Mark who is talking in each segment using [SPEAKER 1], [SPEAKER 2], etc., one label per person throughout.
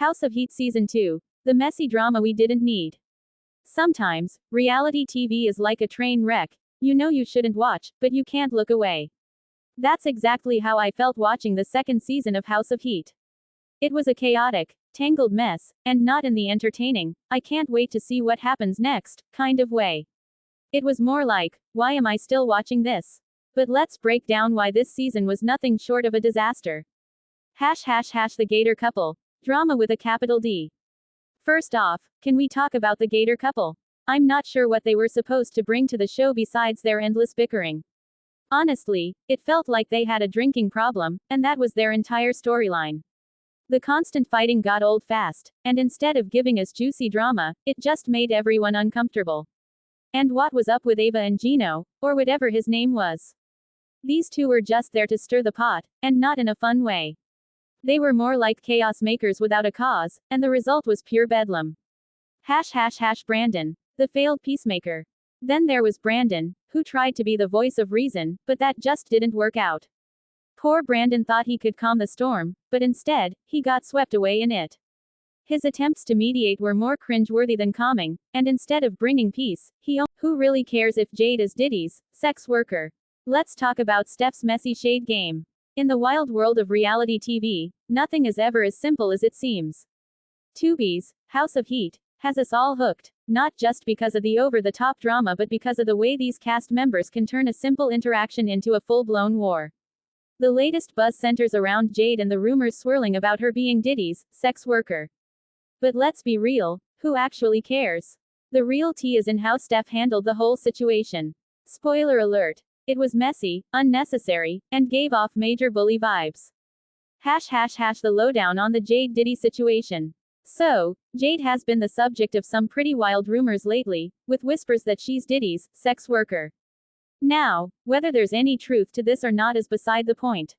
[SPEAKER 1] House of Heat Season 2. The messy drama we didn't need. Sometimes, reality TV is like a train wreck. You know you shouldn't watch, but you can't look away. That's exactly how I felt watching the second season of House of Heat. It was a chaotic, tangled mess, and not in the entertaining, I can't wait to see what happens next, kind of way. It was more like, why am I still watching this? But let's break down why this season was nothing short of a disaster. The Gator couple. Drama with a capital D. First off, can we talk about the Gator couple? I'm not sure what they were supposed to bring to the show besides their endless bickering. Honestly, it felt like they had a drinking problem, and that was their entire storyline. The constant fighting got old fast, and instead of giving us juicy drama, it just made everyone uncomfortable. And what was up with Ava and Gino, or whatever his name was? These two were just there to stir the pot, and not in a fun way. They were more like chaos makers without a cause, and the result was pure bedlam. Brandon, the failed peacemaker. Then there was Brandon, who tried to be the voice of reason, but that just didn't work out. Poor Brandon thought he could calm the storm, but instead, he got swept away in it. His attempts to mediate were more cringe-worthy than calming, and instead of bringing peace, who really cares if Jade is Diddy's sex worker? Let's talk about Steph's messy shade game. In the wild world of reality TV, nothing is ever as simple as it seems. Tubi's House of Heat has us all hooked, not just because of the over-the-top drama but because of the way these cast members can turn a simple interaction into a full-blown war. The latest buzz centers around Jade and the rumors swirling about her being Diddy's sex worker. But let's be real, who actually cares? The real tea is in how Steph handled the whole situation. Spoiler alert. It was messy, unnecessary, and gave off major bully vibes. The lowdown on the Jade Diddy situation. So, Jade has been the subject of some pretty wild rumors lately, with whispers that she's Diddy's sex worker. Now, whether there's any truth to this or not is beside the point.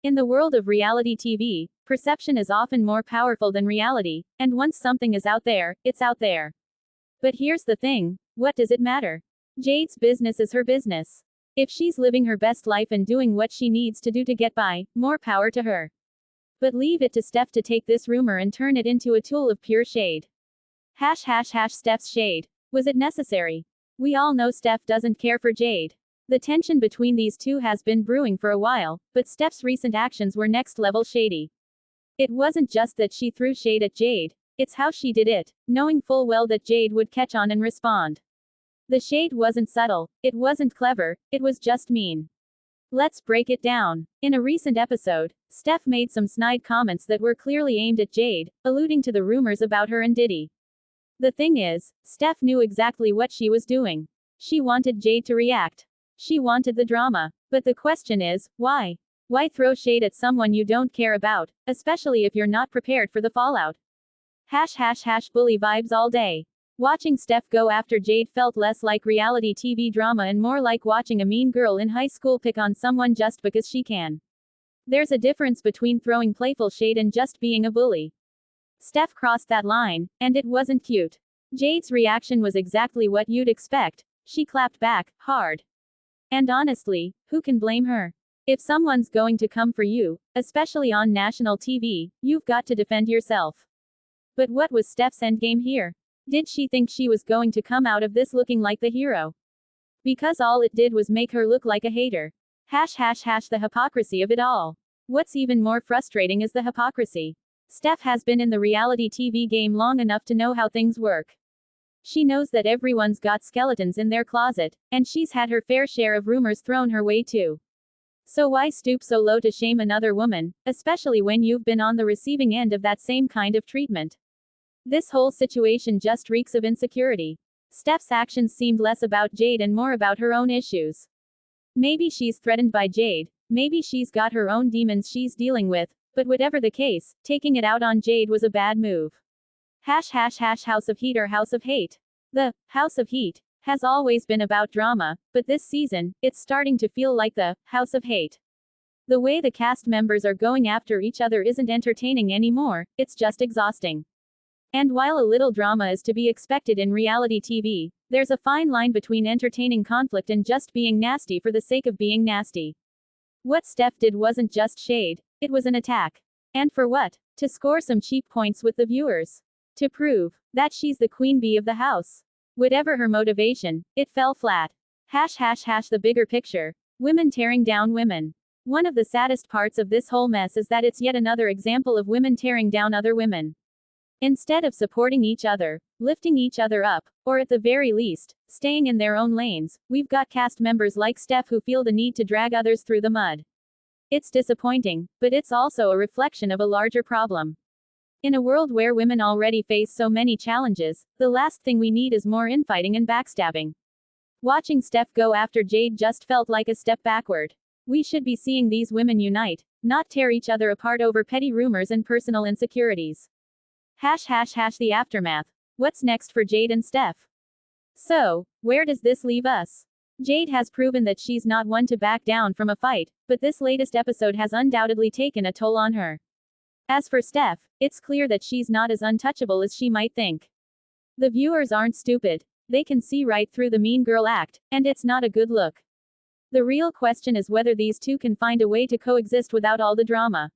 [SPEAKER 1] In the world of reality TV, perception is often more powerful than reality, and once something is out there, it's out there. But here's the thing, what does it matter? Jade's business is her business. If she's living her best life and doing what she needs to do to get by, more power to her. But leave it to Steph to take this rumor and turn it into a tool of pure shade. Steph's shade. Was it necessary? We all know Steph doesn't care for Jade. The tension between these two has been brewing for a while, but Steph's recent actions were next level shady. It wasn't just that she threw shade at Jade, it's how she did it, knowing full well that Jade would catch on and respond. The shade wasn't subtle, it wasn't clever, it was just mean. Let's break it down. In a recent episode, Steph made some snide comments that were clearly aimed at Jade, alluding to the rumors about her and Diddy. The thing is, Steph knew exactly what she was doing. She wanted Jade to react. She wanted the drama. But the question is, why? Why throw shade at someone you don't care about, especially if you're not prepared for the fallout? Bully vibes all day. Watching Steph go after Jade felt less like reality TV drama and more like watching a mean girl in high school pick on someone just because she can. There's a difference between throwing playful shade and just being a bully. Steph crossed that line, and it wasn't cute. Jade's reaction was exactly what you'd expect. She clapped back, hard. And honestly, who can blame her? If someone's going to come for you, especially on national TV, you've got to defend yourself. But what was Steph's endgame here? Did she think she was going to come out of this looking like the hero? Because all it did was make her look like a hater. The hypocrisy of it all. What's even more frustrating is the hypocrisy. Steph has been in the reality TV game long enough to know how things work. She knows that everyone's got skeletons in their closet, and she's had her fair share of rumors thrown her way too. So why stoop so low to shame another woman, especially when you've been on the receiving end of that same kind of treatment? This whole situation just reeks of insecurity. Steph's actions seemed less about Jade and more about her own issues. Maybe she's threatened by Jade, maybe she's got her own demons she's dealing with, but whatever the case, taking it out on Jade was a bad move. House of Heat or House of Hate. The House of Heat has always been about drama, but this season, it's starting to feel like the House of Hate. The way the cast members are going after each other isn't entertaining anymore, it's just exhausting. And while a little drama is to be expected in reality TV, there's a fine line between entertaining conflict and just being nasty for the sake of being nasty. What Steph did wasn't just shade, it was an attack. And for what? To score some cheap points with the viewers. To prove that she's the queen bee of the house. Whatever her motivation, it fell flat. The bigger picture. Women tearing down women. One of the saddest parts of this whole mess is that it's yet another example of women tearing down other women. Instead of supporting each other, lifting each other up, or at the very least, staying in their own lanes, we've got cast members like Steph who feel the need to drag others through the mud. It's disappointing, but it's also a reflection of a larger problem. In a world where women already face so many challenges, the last thing we need is more infighting and backstabbing. Watching Steph go after Jade just felt like a step backward. We should be seeing these women unite, not tear each other apart over petty rumors and personal insecurities. The aftermath. What's next for Jade and Steph? So, where does this leave us? Jade has proven that she's not one to back down from a fight, but this latest episode has undoubtedly taken a toll on her. As for Steph, it's clear that she's not as untouchable as she might think. The viewers aren't stupid. They can see right through the mean girl act, and it's not a good look. The real question is whether these two can find a way to coexist without all the drama.